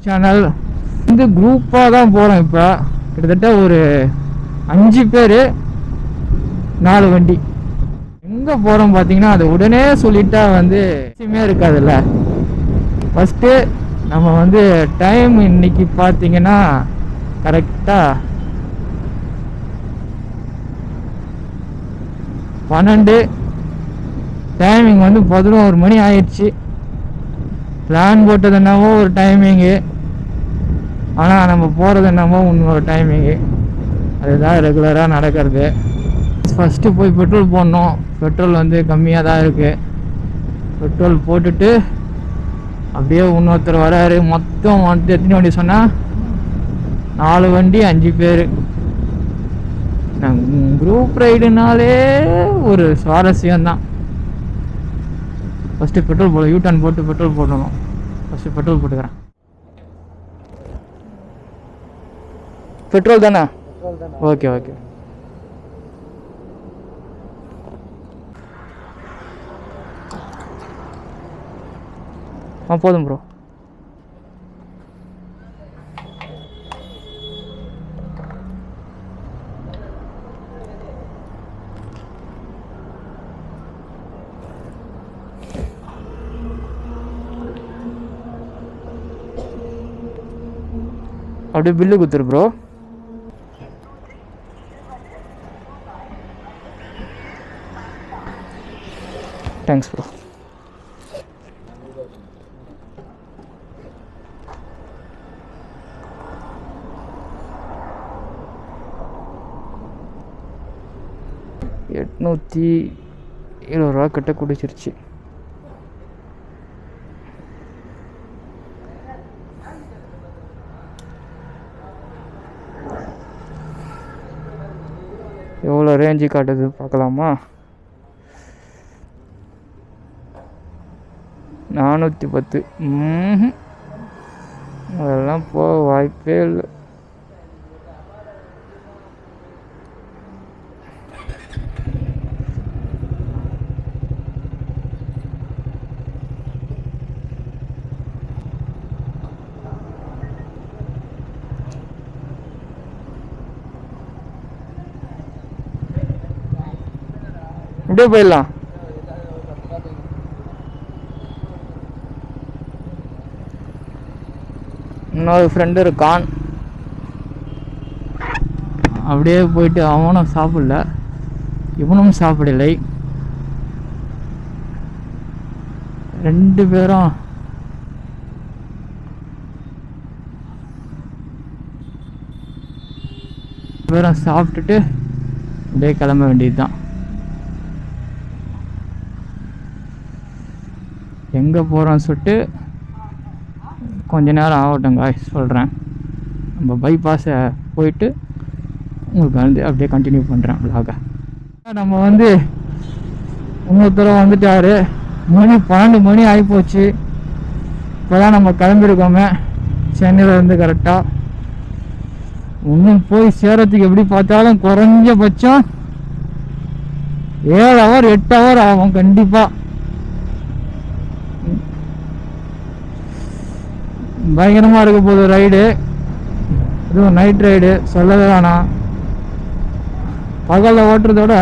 Channel வந்து குரூப்பாக தான் போகிறோம். இப்போ கிட்டத்தட்ட ஒரு 5 பேர் 4 வண்டி. எங்கே போகிறோம் பார்த்தீங்கன்னா அது உடனே சொல்லிட்டா வந்து விஷயமே இருக்காதுல்ல. ஃபஸ்ட்டு நம்ம வந்து டைம் இன்னைக்கு பார்த்தீங்கன்னா கரெக்டாக 12, டைமிங் வந்து 11 மணி ஆயிடுச்சு. பிளான் போட்டது என்னவோ ஒரு டைமிங்கு, ஆனால் நம்ம போகிறது என்னமோ இன்னொரு டைமிங்கு. அதுதான் ரெகுலராக நடக்கிறது. ஃபஸ்ட்டு போய் பெட்ரோல் போடணும். பெட்ரோல் வந்து கம்மியாக தான் இருக்குது. பெட்ரோல் போட்டுட்டு அப்படியே இன்னொருத்தர் வராரு. மொத்தம் வந்து எத்தனை வண்டி சொன்னால் 4 வண்டி 5 பேர். குரூப் ரைடுனாலே ஒரு சுவாரஸ்யம்தான். ஃபஸ்ட்டு பெட்ரோல் போட யூ-டர்ன் போட்டு பெட்ரோல் போடணும். ஃபஸ்ட்டு பெட்ரோல் போட்டுக்கிறேன். பெட்ரோல் தானே? Okay okay. போதும் ப்ரோ. அப்படியே பில்லு கொடுத்துரு ப்ரோ. Thanks bro. ₹820 கிட்ட குடிச்சிருச்சு. எவ்வளோ ரேஞ்சு காட்டுது பார்க்கலாமா? 410. அதெல்லாம் போக வாய்ப்பே இல்லை. இப்படியே போயிடலாம். இன்னொரு ஃப்ரெண்டு இருக்கான். அப்படியே போயிட்டு அவனும் சாப்பிடல, இவனும் சாப்பிடலை. 2 பேரும் சாப்பிட்டுட்டு அப்படியே கிளம்ப வேண்டியது தான். எங்கே போகிறோன்னு சொல்லிட்டு கொஞ்ச நேரம் ஆகட்டுங்க சொல்கிறேன். நம்ம பைபாஸை போயிட்டு உங்களுக்கு வந்து அப்படியே கண்டினியூ பண்ணுறேன் விலாக. நம்ம வந்து இன்னொருத்தரம் வந்துட்டார். மணி 12 மணி ஆகிப்போச்சு. இப்போ தான் நம்ம கிளம்பியிருக்கோமே சென்னையிலேருந்து. கரெக்டாக இன்னும் போய் சேரத்துக்கு எப்படி பார்த்தாலும் குறைஞ்சபட்சம் 7 ஹவர் 8 ஹவர் ஆகும் கண்டிப்பாக. பயங்கரமாக இருக்க போகுது ரைடு. இதுவும் நைட் ரைடு சொல்லவே வேணாம். பகலில் ஓட்டுறதோட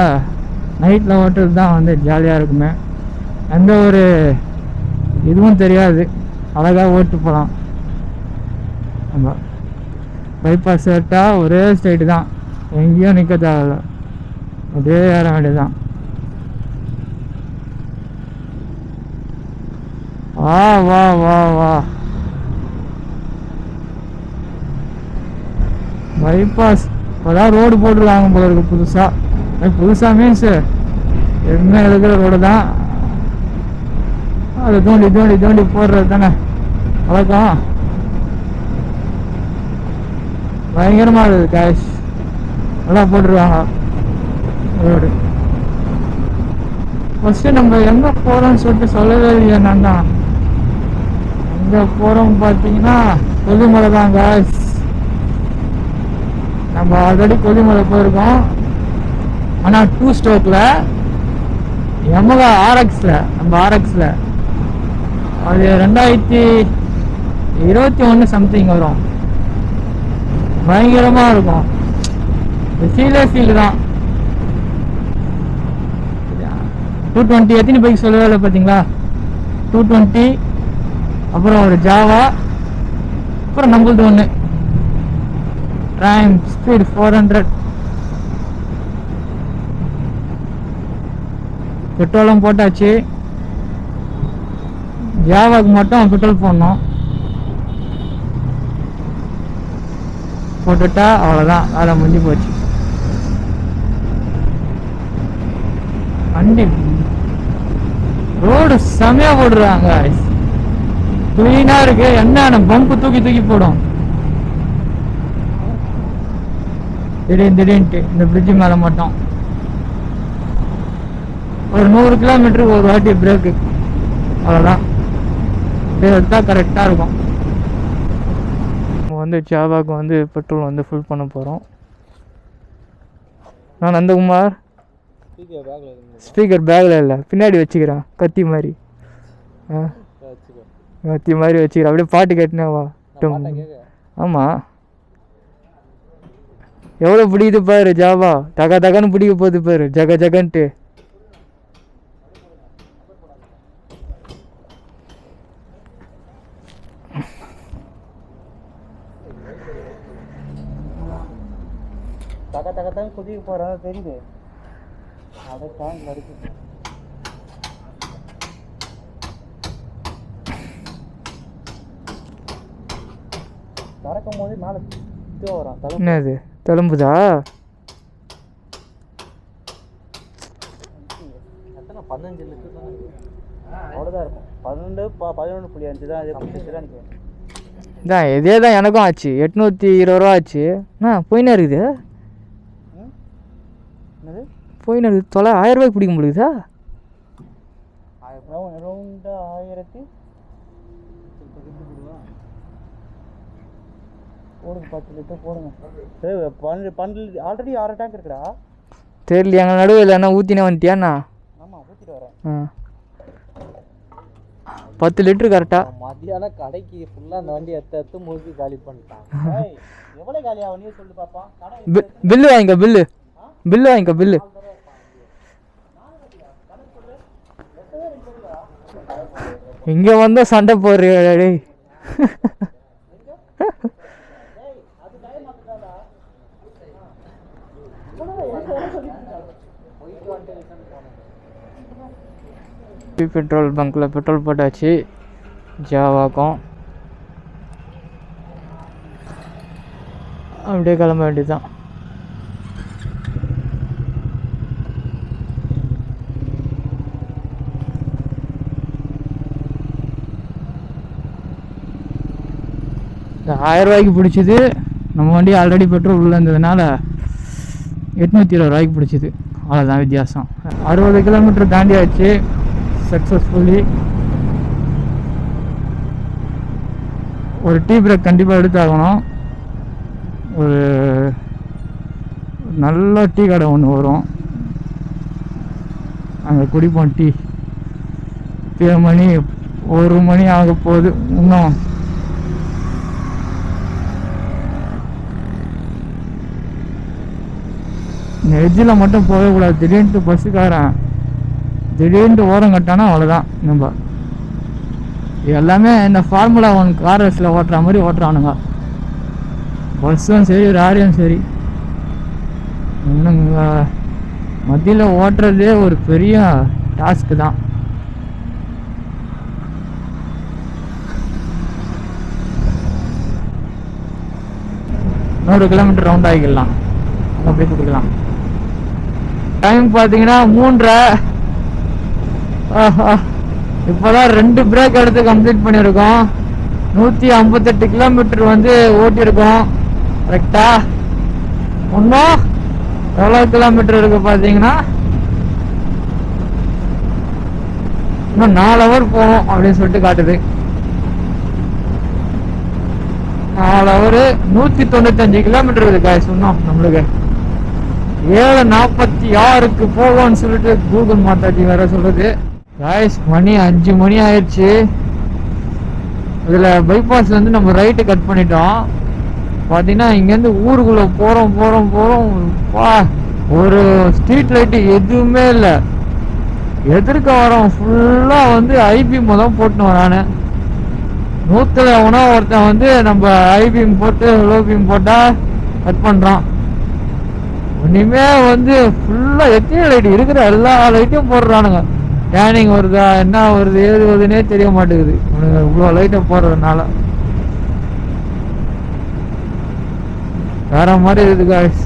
நைட்டில் ஓட்டுறது தான் வந்து ஜாலியாக இருக்குமே. எந்த ஒரு இதுவும் தெரியாது, அழகாக ஓட்டு போகலாம். நம்ம பைபாஸ் ஏட்டால் ஒரே ஸ்ட்ரைட்டு தான், எங்கேயும் நிற்க தேவையில்ல, அப்படியே ஏற வேண்டியதுதான். வா வா வா வா. பைபாஸ் இப்போதான் ரோடு போட்டுருவாங்க போல இருக்கு புதுசாக. புதுசாக மீன்ஸு எதுவுமே இருக்கிற ரோடு தான். அது தோண்டி தோண்டி தோண்டி போடுறது தானே வழக்கம். பயங்கரமாக இருக்குது கேஷ். நல்லா போட்டுருவாங்க ரோடு. ஃபஸ்ட்டு நம்ம எங்கே போகிறோம்னு சொல்லிட்டு சொல்லவே இல்லையா. நான் தான் எங்கே போகிறோம் பார்த்தீங்கன்னா கொல்லிமலை தான் கேஷ். நம்ம ஆல்ரெடி கொல்லிமலை போயிருக்கோம். ஆனால் 2 ஸ்ட்ரோக்கில் Yamaha RX-ல, நம்ம RX-ல அது 2018 21 சம்திங் வரும். பயங்கரமாக இருக்கும். ஃபீல் தான். 220 எத்தனை பைக் சொல்லவே பார்த்தீங்களா? 220, அப்புறம் ஒரு ஜாவா, அப்புறம் நம்மளது ஒன்று ட்ரைம் ஸ்பீட் 400. பெட்ரோலும் போட்டாச்சு. ஜாவாக்கு மட்டும் பெட்ரோல் போடணும். போட்டுட்டா அவ்வளோதான், வேலை முடிஞ்சு போச்சு. வண்டி ரோடு செமையா போடுறாங்க, கிளீனா இருக்கு. என்ன பம்பு தூக்கி போடும் திடீர்னுட்டு இந்த பிரிட்ஜு மேல மட்டும். ஒரு 100 கிலோமீட்டருக்கு ஒரு வாட்டி பிரேக்கு, அவ்வளோதான். எடுத்தா கரெக்டா இருக்கும். நம்ம வந்து ஜாவாக்கு வந்து பெட்ரோல் வந்து ஃபுல் பண்ண போறோம். நான் நந்தகுமார். ஸ்பீக்கர் பேக்கில் இல்லை, பின்னாடி வச்சுக்கிறேன். கத்தி மாதிரி வச்சுக்கிறேன். அப்படியே பாட்டு கேட்டுனேவா. ஆமாம், எவ்வளோ பிடிக்குது பாரு ஜாவா. தகன்னு பிடிக்க போகுது பாரு, ஜகன்ட்டு. தகத்தான் குதிக்க போகிறதா தெரியுது. அதை டேங்கில் இருக்கு. திறக்கும் போது மேலே வரும். என்னது தழும்புதா? எத்தனை 15 லிட்டர் அவ்வளோதான் இருக்கும். 11.5 தான். இதான் இதே தான் எனக்கும் ஆச்சு. 820 ரூபா ஆச்சு. போயினே இருக்குது. போயின்னு இருக்குது. 1000 ரூபாய்க்கு பிடிக்க முடியுதா? 1000 போடுங்க. 10 லிட்டர் போடுங்க. சரி, 12 ஆல்ரெடி 6 டேங்க் இருக்குடா. தெரியல, எங்கள் நடுவில் என்ன ஊற்றினே வந்துட்டியாண்ணா? ஆமாம், ஊற்றிட்டு வரேன். 10 லிட்டரு கரெக்டாக. மத்தியானம் கடைக்கு ஃபுல்லாக அந்த வண்டி எடுத்து மூழ்கி காலி பண்ணிட்டான். எவ்வளோ காலி ஆகும் சொல்லு பாப்பா. பில்லு வாங்கிக்க, பில்லு வாங்கிக்க. பில்லு இங்கே வந்தால் சண்டை போடுறீ. பெட்ரோல் பங்க்கில் பெட்ரோல் போட்டாச்சு. ஜாவாக்கும் அப்படியே கிளம்ப வேண்டியதுதான். இந்த 1000 ரூபாய்க்கு பிடிச்சிது. நம்ம வண்டி ஆல்ரெடி பெட்ரோல் உள்ள இருந்ததுனால 820 ரூபாய்க்கு பிடிச்சிது. அவ்வளோதான் வித்தியாசம். 60 கிலோமீட்டர் தாண்டியாச்சு சக்ஸஸ்ஃபுல்லி. ஒரு டீ பிரேக் கண்டிப்பாக எடுத்தாகணும். ஒரு நல்ல டீ கடை ஒன்று வரும், அங்கே குடிப்போம் டீ. 1 மணி ஆக போகுது. இன்னும் இந்த எட்ஜில் மட்டும் போகக்கூடாது. திடீர்னு பஸ்ஸுக்காரன் திடீர்னு ஓரம் கட்டானா அவ்வளோதான். நம்ம எல்லாமே இந்த ஃபார்முலா 1 கார் ரேஸில் ஓட்டுற மாதிரி ஓட்டுறானுங்க. பஸ்ஸும் சரி, லாரியும் சரி. இன்னும் மத்தியில் ஓட்டுறதே ஒரு பெரிய டாஸ்க்கு தான். நூறு கிலோமீட்டர் ரவுண்ட் ஆகிக்கலாம், அப்படி கொடுக்கலாம். டைம் பார்த்தீங்கன்னா 3:30. இப்போதான் 2 பிரேக் எடுத்து கம்ப்ளீட் பண்ணியிருக்கோம். 158 கிலோமீட்டர் வந்து ஓட்டியிருக்கோம் கரெக்டா. இன்னும் எவ்வளோ கிலோமீட்டர் இருக்கு பார்த்தீங்கன்னா, இன்னும் 4 ஹவர் போகும் அப்படின்னு சொல்லிட்டு காட்டுது. 4 ஹவர் 195 கிலோமீட்டர் இருக்குது காய்ஸ். இன்னும் நம்மளுக்கு 7:46க்கு போகும்னு சொல்லிட்டு கூகுள் மாத்தாச்சி வேற சொல்லுது. காய்ஸ் மணி 5 மணி ஆயிடுச்சு. இதில் பைபாஸ்லேருந்து நம்ம ரைட்டு கட் பண்ணிட்டோம். பார்த்தீங்கன்னா இங்கேருந்து ஊருக்குள்ளே போகிறோம் வா, ஒரு ஸ்ட்ரீட் லைட்டு எதுவுமே இல்லை. எதிர்க்க வரோம் ஃபுல்லாக வந்து ஐபீம் தான் போட்டுன்னு வரானு. நூற்றுல எவனோ ஒருத்தன் வந்து நம்ம ஐபீம் போட்டு லோ பீம் போட்டால் கட் பண்ணுறான். இனிமே வந்து ஃபுல்லாக எத்தனை லைட் இருக்கிற எல்லா லைட்டையும் போடுறானுங்க. டேனிங் வருதா, என்ன வருது, ஏது வருதுன்னே தெரிய மாட்டேங்குது உனக்கு இவ்வளோ லைட்டை போடுறதுனால. வேற மாதிரி இருக்குது காய்ஸ்.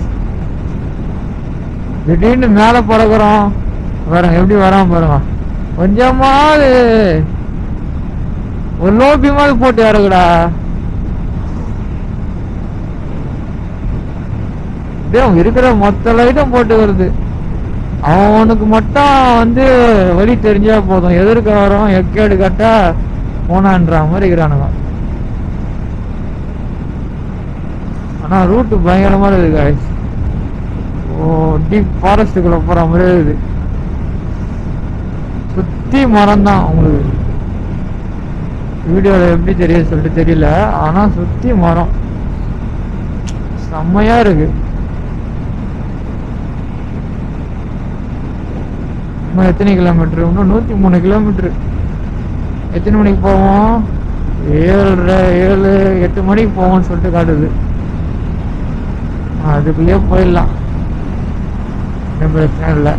திடீர்னு மேலே பறக்கிறோம் பாருங்க, எப்படி வராம பாருங்க. கொஞ்சமாவது ஒரு லோபியமாவது போட்டு இறக்குடா. இருக்கிற மொத்த லைட்டும் போட்டு வருது. அவனுக்கு மட்டும் வந்து வழி தெரிஞ்சா போதும், எதிர்க்க வரோம் எக்கேடு கட்டா போனான்ற மாதிரி இருக்கிறானுங்க. ஆனா ரூட்டு பயங்கரமா இருக்குது காய்ஸ். ஓ, டீப் ஃபாரஸ்டுக்குள்ள போற மாதிரி இருக்குது. சுத்தி மரம் தான். உங்களுக்கு வீடியோல எப்படி தெரியும் சொல்லிட்டு தெரியல, ஆனா சுத்தி மரம் செம்மையா இருக்கு. இன்னும் எத்தனை கிலோமீட்டர்? இன்னும் 103 கிலோமீட்டர். எத்தனை மணிக்கு போவோம்? 7 மணிக்கு போவோம்னு சொல்லிட்டு காட்டுது. அதுக்குள்ளேயே போயிடலாம், பிரச்சனை இல்லை.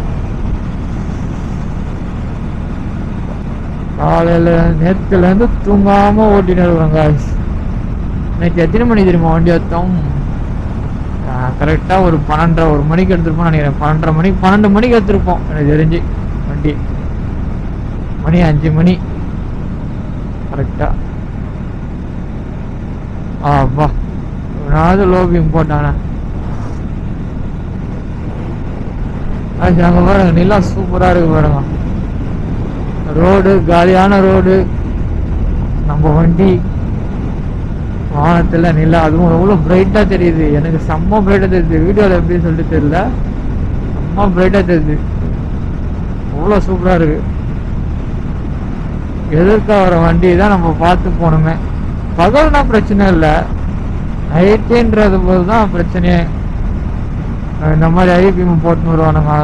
காலையில் நேற்றுலேருந்து தூங்காமல் ஓட்டின்னு இருக்காங்க. நேற்று எத்தனை மணிக்கு தெரியுமா வண்டி எடுத்தோம்? கரெக்டாக ஒரு 12:30 மணிக்கு எடுத்துருப்போம் நினைக்கிறேன். 12 மணிக்கு எடுத்துருப்போம் எனக்கு தெரிஞ்சு வண்டி. மணி 5 மணி கரெக்டாக. அப்பா, நானும் லோபியம் போட்டானே. அங்கே பாருங்க, நிலா சூப்பராக இருக்கு பாருங்க. ரோடு காலியான ரோடு, நம்ம வண்டி வானத்துல நிலா, அதுவும் எவ்வளோ பிரைட்டாக தெரியுது. எனக்கு செம்ம பிரைட்டாக தெரியுது. வீடியோவில் எப்படின்னு சொல்லிட்டு தெரியல, செம்ம பிரைட்டாக தெரியுது. அவ்வளோ சூப்பராக இருக்கு. எதிர்க்க வர வண்டி தான் நம்ம பார்த்து போகணுமே. பகல்னா பிரச்சனை இல்லை, நைட்டுன்றது போது தான் பிரச்சனையே. இந்த மாதிரி ஐபிஎம் போட்டுன்னு வருவானுங்க.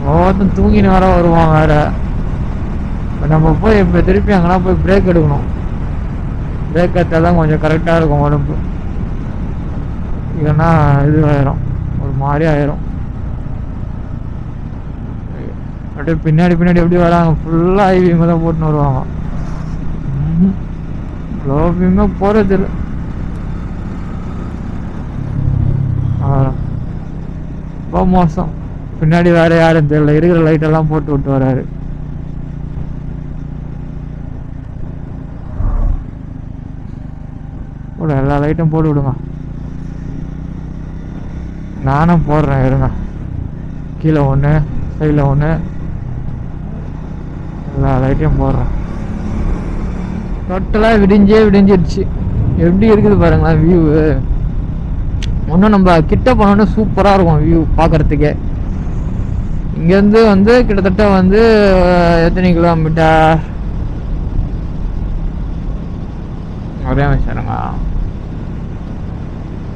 ஒவ்வொருத்தரும் தூங்கின்னு வர வருவான் வேற. நம்ம போய் இப்போ திருப்பி அங்கென்னா போய் பிரேக் எடுக்கணும். பிரேக் எடுத்தால் தான் கொஞ்சம் கரெக்டாக இருக்கும் உடம்பு. இல்லைன்னா இது ஆயிரும், ஒரு மாதிரி ஆயிரும். அப்படியே பின்னாடி எப்படி வராங்க, ஃபுல்லாக ஐபிஎம் தான் போட்டுன்னு வருவாங்க. லோபியமே போகிறது இல்லை. ரொம்ப மோசம். பின்னாடி வேற யாரும் தெரியல, இருக்கிற லைட்டெல்லாம் போட்டு விட்டு வராரு. போட எல்லா லைட்டும் போட்டு விடுங்க. நானும் போடுறேன் இருங்க. கீழே ஒன்று, சைடில் ஒன்று, எல்லா லைட்டையும் போடுறேன். டோட்டலாக விடிஞ்சிருச்சு. எப்படி இருக்குது பாருங்களா வியூ. ஒன்றும் நம்ம கிட்ட போனோன்னா சூப்பராக இருக்கும் வியூ பார்க்குறதுக்கே. இங்கேருந்து வந்து கிட்டத்தட்ட வந்து எத்தனை கிலோமீட்டர்? ஒரே நிமிஷம்ங்க,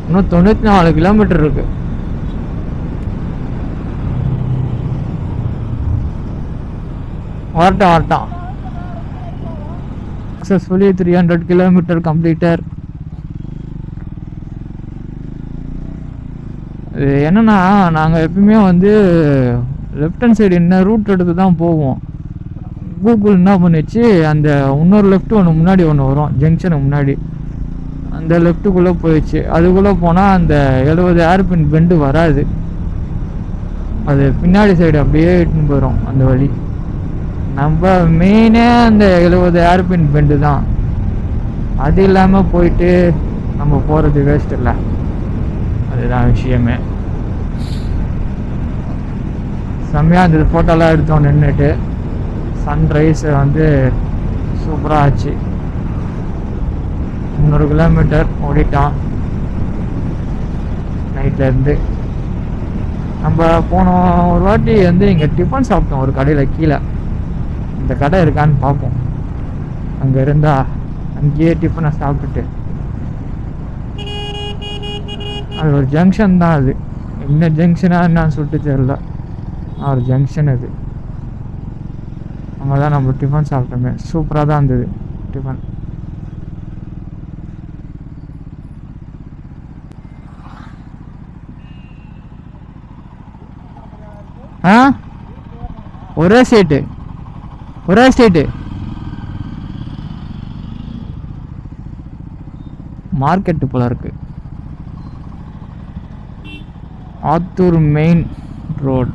இன்னும் 94 கிலோமீட்டர் இருக்கு. வரட்டும். சக்ஸஸ்ஃபுல்லி 300 கிலோமீட்டர் கம்ப்ளீட்டர். இது என்னன்னா, நாங்கள் எப்பவுமே வந்து லெஃப்ட் ஹேண்ட் சைடு என்ன ரூட் எடுத்து தான் போவோம். கூகுள் என்ன பண்ணிச்சு, அந்த இன்னொரு லெஃப்ட் ஒன்று முன்னாடி ஒன்று வரும் ஜங்ஷனுக்கு முன்னாடி, அந்த லெஃப்ட்டுக்குள்ளே போயிடுச்சு. அதுக்குள்ளே போனால் அந்த 70 ஏர்பின் பெண்டு வராது. அது பின்னாடி சைடு அப்படியே இட்டுன்னு போயிடும் அந்த வழி. நம்ம மெயினே அந்த 70 ஏர்பின் பெண்டு தான். அது இல்லாமல் போயிட்டு நம்ம போகிறது வேஸ்ட் இல்லை. அதுதான் விஷயமே. செம்மையாக இருந்தது. ஃபோட்டோலாம் எடுத்தோம் நின்றுட்டு. சன்ரைஸ் வந்து சூப்பராக ஆச்சு. 300 கிலோமீட்டர் ஓடிட்டான் நைட்லேருந்து. நம்ம போனோம் ஒரு வாட்டி வந்து இங்கே டிஃபன் சாப்பிட்டோம் ஒரு கடையில் கீழே. இந்த கடை இருக்கான்னு பார்ப்போம், அங்கே இருந்தால் அங்கேயே டிஃபனை சாப்பிட்டுட்டு அது ஒரு ஜங்ஷன் தான். அது என்ன ஜங்ஷனாக என்னான்னு சொல்லிட்டு தெரியல. ஒரு ஜங்ஷன் அது. அங்கே தான் நம்ம டிஃபன் சாப்பிட்டோமே. சூப்பராக தான் இருந்தது டிஃபன். ஒரே ஸ்டேட்டு மார்க்கெட்டு போல இருக்கு. Attur main road.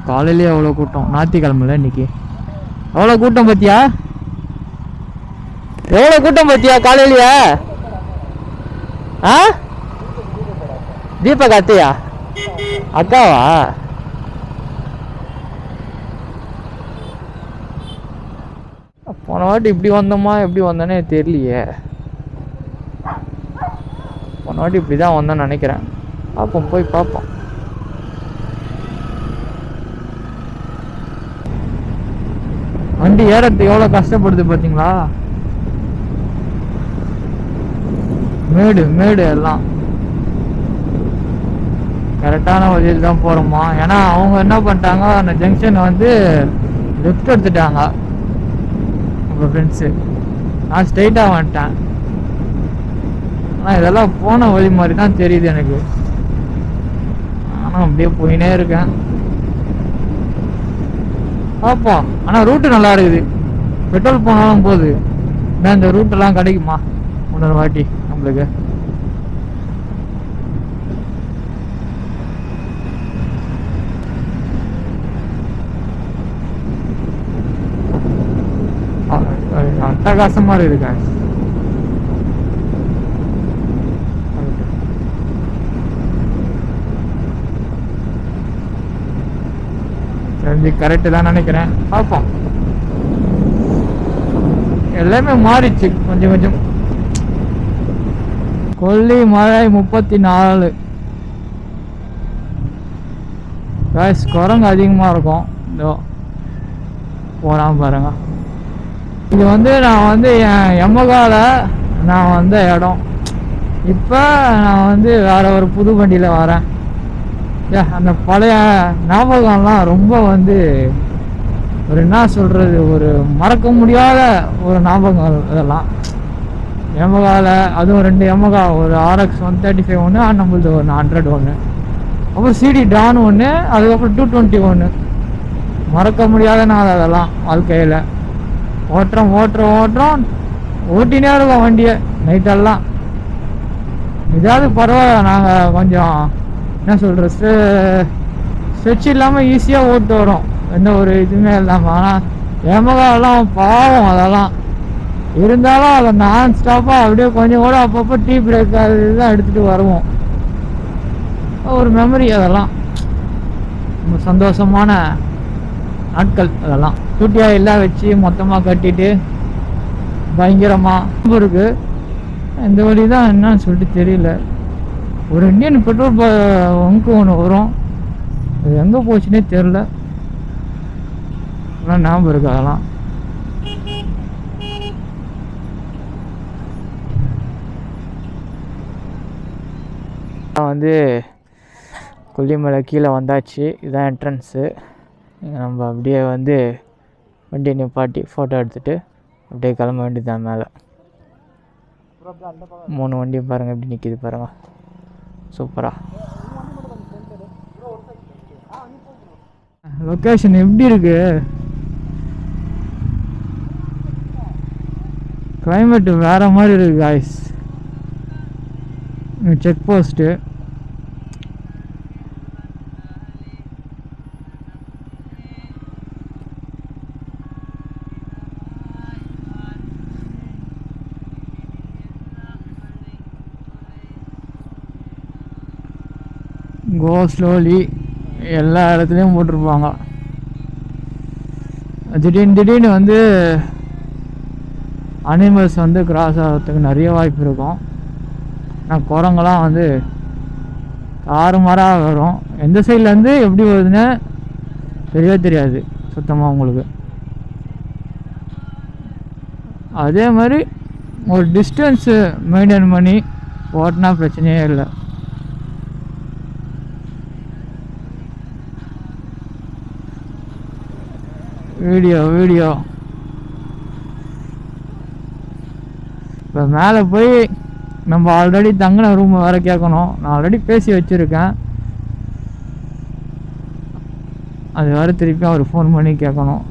காலையிலேயே எவ்வளோ கூட்டம். ஞாயிற்றுக்கிழமைல இன்னைக்கு எவ்வளோ கூட்டம் பார்த்தியா? எவ்வளோ கூட்டம் பார்த்தியா காலையிலையா? தீபக் அத்தையா? அக்காவா? போன வாட்டி இப்படி வந்தோமா எப்படி வந்தோன்னே தெரியலையே. போன வாட்டி இப்படி தான் வந்தோன்னு நினைக்கிறேன். பார்ப்போம், போய் பார்ப்போம். வண்டி ஏறத்து எவ்வளோ கஷ்டப்படுது பார்த்தீங்களா? மேடு எல்லாம் கரெக்டான வழியில் தான் போகிறோமா. ஏன்னா அவங்க என்ன பண்ணிட்டாங்க, அந்த ஜங்ஷனை வந்து லெஃப்ட் எடுத்துட்டாங்க உங்கள் ஃப்ரெண்ட்ஸு. நான் ஸ்ட்ரெயிட்டாக வந்துட்டேன். ஆனால் இதெல்லாம் போன வழி மாதிரி தான் தெரியுது எனக்கு. ஆனால் அப்படியே போயினே இருக்கேன். பார்ப்போம். ஆனால் ரூட்டு நல்லா இருக்குது. பெட்ரோல் போனாலும் போகுது. இந்த ரூட்டெல்லாம் கிடைக்குமா இன்னொரு வாட்டி நம்மளுக்கு? அட்டகாசமா இருக்கு. கரெக்டு தான் நினைக்கிறேன். பார்ப்போம். எல்லாமே மாறிச்சு கொஞ்சம் கொஞ்சம். கொல்லிமலை 34. குரங்கு அதிகமாக இருக்கும். இதோ போகலாம் பாருங்க. இது வந்து நான் வந்து என் எமகாவில் நான் வந்த இடம். இப்போ நான் வந்து வேற ஒரு புது வண்டியில் வரேன். அந்த பழைய ஞாபகம்லாம் ரொம்ப வந்து ஒரு என்ன சொல்கிறது, ஒரு மறக்க முடியாத ஒரு ஞாபகம் இதெல்லாம். எமகாவில் அதுவும் 2 எமகா, ஒரு RX 135 ஒன்று, நம்மளது ஒரு 100 ஒன்று, அப்புறம் CD டான் ஒன்று, அதுக்கப்புறம் 220 ஒன்று. மறக்க முடியாத நாள் அதெல்லாம் வாழ்க்கையில். ஓட்டுறோம் ஓட்டினே இருக்கோம் வண்டியை நைட்டெல்லாம். இதாவது பரவாயில்ல, நாங்கள் கொஞ்சம் என்ன சொல்கிறது, ஸ்ட்ரெச் இல்லாமல் ஈஸியாக ஓட்டு வரோம், எந்த ஒரு இதுவுமே இல்லாமல். ஆனால் எமகாவெல்லாம் பாவம். அதெல்லாம் இருந்தாலும் அதை நான் ஸ்டாப்பாக அப்படியே கொஞ்சம் கூட அப்பப்போ டீ பிரேக் அது தான் எடுத்துகிட்டு வருவோம். ஒரு மெமரி. அதெல்லாம் ரொம்ப சந்தோஷமான நாட்கள். அதெல்லாம் டூட்டியாக எல்லாம் வச்சு மொத்தமாக கட்டிட்டு பயங்கரமாக இருக்கு. இந்த வழி தான் என்னன்னு சொல்லிட்டு தெரியல. ஒரு இந்தியன் பெட்ரோல் பங்கு ஒன்று வரும், அது எங்கே போச்சுன்னே தெரில. ஆனால் ஞாபகம் இருக்கு அதெல்லாம். வந்து கொல்லிமலை கீழே வந்தாச்சு. இதுதான் என்ட்ரன்ஸு. நம்ம அப்படியே வந்து வண்டியை நிப்பாட்டி ஃபோட்டோ எடுத்துகிட்டு அப்படியே கிளம்ப வேண்டியதுதான் மேலே. 3 வண்டி பாருங்கள் எப்படி நிற்கிது பாருங்கள், சூப்பராக. லொக்கேஷன் எப்படி இருக்கு, கிளைமேட்டு வேறு மாதிரி இருக்குது காய்ஸ். செக் போஸ்ட்டு, கோ ஸ்லோலி எல்லா இடத்துலையும் போட்டிருப்பாங்க. திடீர்னு வந்து அனிமல்ஸ் வந்து கிராஸ் ஆகிறதுக்கு நிறைய வாய்ப்பு இருக்கும். ஆனால் குரங்கெல்லாம் வந்து தாறுமாறாக வரும். எந்த சைட்லேருந்து எப்படி வருதுன்னு தெரியவே தெரியாது சுத்தமாக உங்களுக்கு. அதே மாதிரி ஒரு டிஸ்டன்ஸு மெயின்டைன் பண்ணி ஓட்டினா பிரச்சனையே இல்லை. வீடியோ இப்போ மேலே போய் நம்ம ஆல்ரெடி தங்கின ரூம் வேறு கேட்கணும். நான் ஆல்ரெடி பேசி வச்சுருக்கேன். அது வேறு திருப்பி அவர் ஃபோன் பண்ணி கேட்கணும்.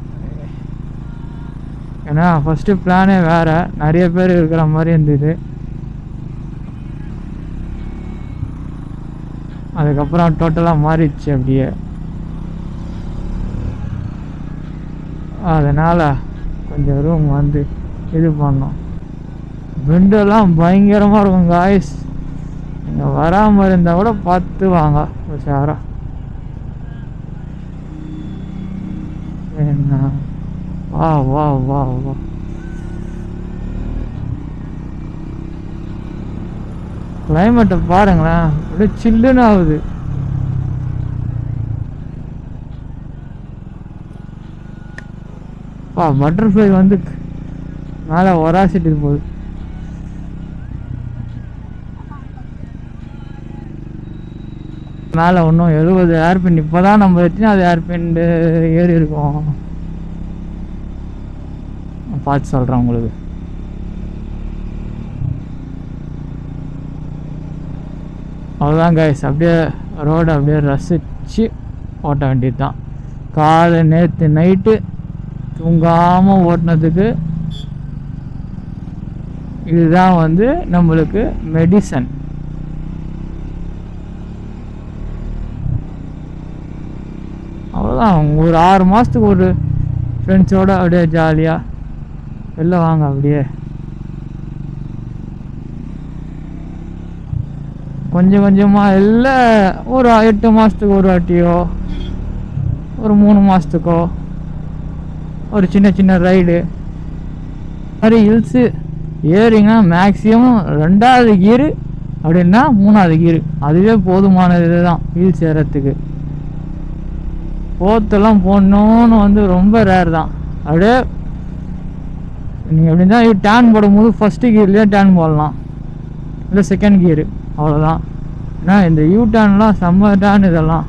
ஏன்னா ஃபஸ்ட்டு பிளானே வேறு, நிறைய பேர் இருக்கிற மாதிரி இருந்தது. அதுக்கப்புறம் டோட்டலாக மாறிடுச்சு அப்படியே. அதனால் கொஞ்சம் ரூம் வந்து இது பண்ணோம். விண்டோலாம் பயங்கரமாக இருக்கும் காய்ஸ். நீங்கள் வராமல் இருந்தால் கூட பார்த்து வாங்க உஷாராக. என்ன வா வா வா வா கிளைமேட்டை பாருங்களேன், அப்படியே சில்லுன்னு ஆகுது. பட்டர்ஃப்ளை வந்து மேலே ஒராசிட்டு போகுது. மேலே இன்னும் 70 ஏர்பின். இப்போ தான் நம்ம எத்தனாவது ஏர்பின் ஏறி இருக்கோம் பார்த்து சொல்கிறேன் உங்களுக்கு. அவ்வளோதான் கைஸ். அப்படியே ரோடை அப்படியே ரசித்து ஓட்ட வேண்டியது தான். காலை நேற்று நைட்டு தூங்காமல் ஓட்டினதுக்கு இதுதான் வந்து நம்மளுக்கு மெடிசன். அவ்வளோதான். ஒரு 6 மாதத்துக்கு ஒரு ஃப்ரெண்ட்ஸோடு அப்படியே ஜாலியாக வெளில வாங்க. அப்படியே கொஞ்சம் கொஞ்சமாக எல்லாம் ஒரு 8 மாதத்துக்கு ஒரு வாட்டியோ ஒரு 3 மாதத்துக்கோ ஒரு சின்ன சின்ன ரைடு மாதிரி ஹில்ஸு ஏறிங்கன்னா மேக்ஸிமம் 2வது கீரு அப்படின்னா 3வது கீரு அதுவே போதுமானது. இதுதான் ஹில்ஸ் ஏறத்துக்கு. 4th போடணுன்னு வந்து ரொம்ப ரேர் தான். அப்படியே நீங்கள் எப்படி தான் டேன் போடும்போது ஃபஸ்ட்டு கீர்லேயே டேன் போடலாம், இல்லை 2nd கீரு, அவ்வளோதான். ஏன்னா இந்த யூ டேன்லாம் செம்ம டேன். இதெல்லாம்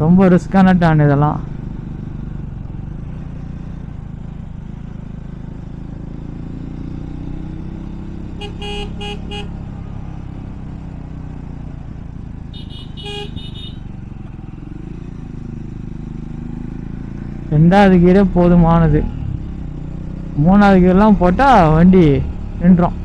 ரொம்ப ரிஸ்கான டேன் இதெல்லாம். ரெண்டாவது கீரே போதுமானது. 3வது கீரெலாம் போட்டால் வண்டி நின்றோம்.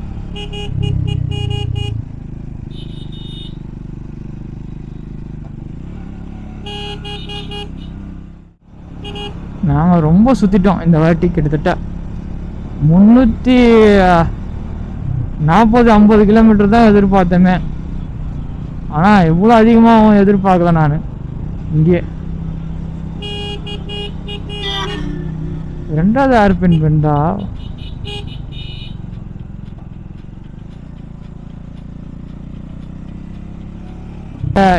நாங்கள் ரொம்ப சுற்றிட்டோம் இந்த வாட்டி. கிட்டத்தட்ட 340-50 கிலோமீட்டர் தான் எதிர்பார்த்தேமே. ஆனால் இவ்வளோ அதிகமாக எதிர்பார்க்கல நான். இங்கே 2வது ஏர்பின் பெண்டா?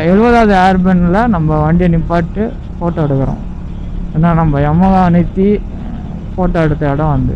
எழுபதாவது ஏர்பினில் நம்ம வண்டியை நிப்பாட்டு ஃபோட்டோ எடுக்கிறோம். ஏன்னா நம்ம யமகா நிறுத்தி ஃபோட்டோ எடுத்த இடம் வந்து